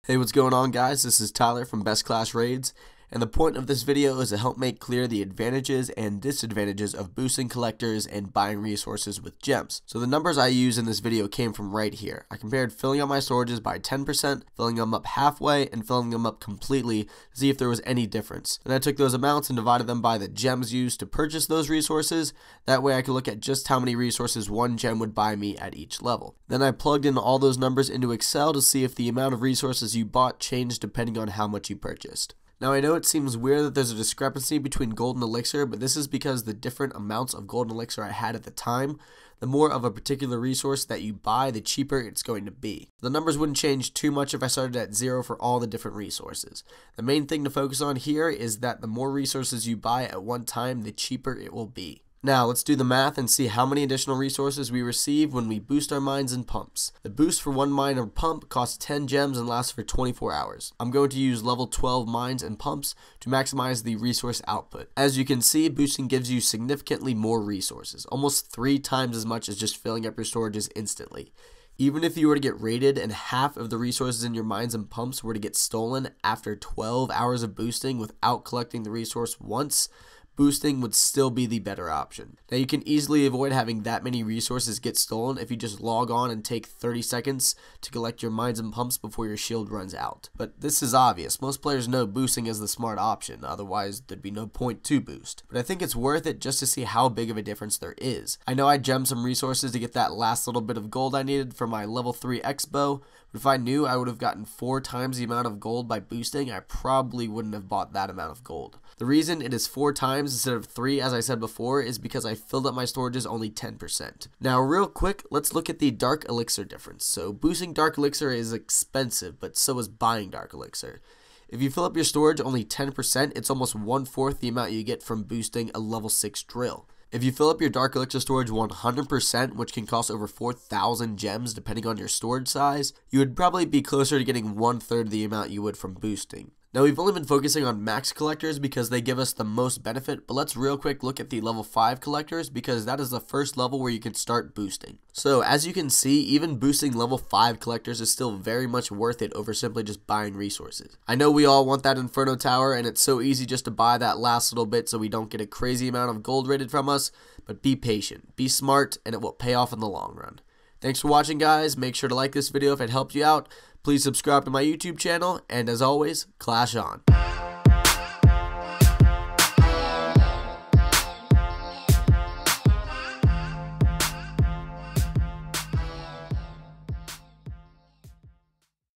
Hey, what's going on, guys? This is Tyler from myclashraid, and the point of this video is to help make clear the advantages and disadvantages of boosting collectors and buying resources with gems. So the numbers I use in this video came from right here. I compared filling up my storages by 10%, filling them up halfway, and filling them up completely to see if there was any difference. Then I took those amounts and divided them by the gems used to purchase those resources. That way I could look at just how many resources one gem would buy me at each level. Then I plugged in all those numbers into Excel to see if the amount of resources you bought changed depending on how much you purchased. Now I know it seems weird that there's a discrepancy between gold and elixir, but this is because the different amounts of gold and elixir I had at the time, the more of a particular resource that you buy, the cheaper it's going to be. The numbers wouldn't change too much if I started at 0 for all the different resources. The main thing to focus on here is that the more resources you buy at one time, the cheaper it will be. Now let's do the math and see how many additional resources we receive when we boost our mines and pumps. The boost for one mine or pump costs 10 gems and lasts for 24 hours. I'm going to use level 12 mines and pumps to maximize the resource output. As you can see, boosting gives you significantly more resources, almost 3 times as much as just filling up your storages instantly. Even if you were to get raided and half of the resources in your mines and pumps were to get stolen after 12 hours of boosting without collecting the resource once, boosting would still be the better option. Now you can easily avoid having that many resources get stolen if you just log on and take 30 seconds to collect your mines and pumps before your shield runs out. But this is obvious. Most players know boosting is the smart option, otherwise there'd be no point to boost. But I think it's worth it just to see how big of a difference there is. I know I gemmed some resources to get that last little bit of gold I needed for my level 3 X bow, but if I knew I would have gotten 4 times the amount of gold by boosting, I probably wouldn't have bought that amount of gold. The reason it is 4 times instead of 3, as I said before, is because I filled up my storages only 10%. Now real quick, let's look at the dark elixir difference. So boosting dark elixir is expensive, but so is buying dark elixir. If you fill up your storage only 10%, it's almost 1/4 the amount you get from boosting a level 6 drill. If you fill up your dark elixir storage 100%, which can cost over 4,000 gems depending on your storage size, you would probably be closer to getting 1/3 the amount you would from boosting. Now we've only been focusing on max collectors because they give us the most benefit, but let's real quick look at the level 5 collectors because that is the first level where you can start boosting. So as you can see, even boosting level 5 collectors is still very much worth it over simply just buying resources. I know we all want that Inferno Tower and it's so easy just to buy that last little bit so we don't get a crazy amount of gold rated from us, but be patient, be smart, and it will pay off in the long run. Thanks for watching, guys. Make sure to like this video if it helped you out. Please subscribe to my YouTube channel, and as always, clash on.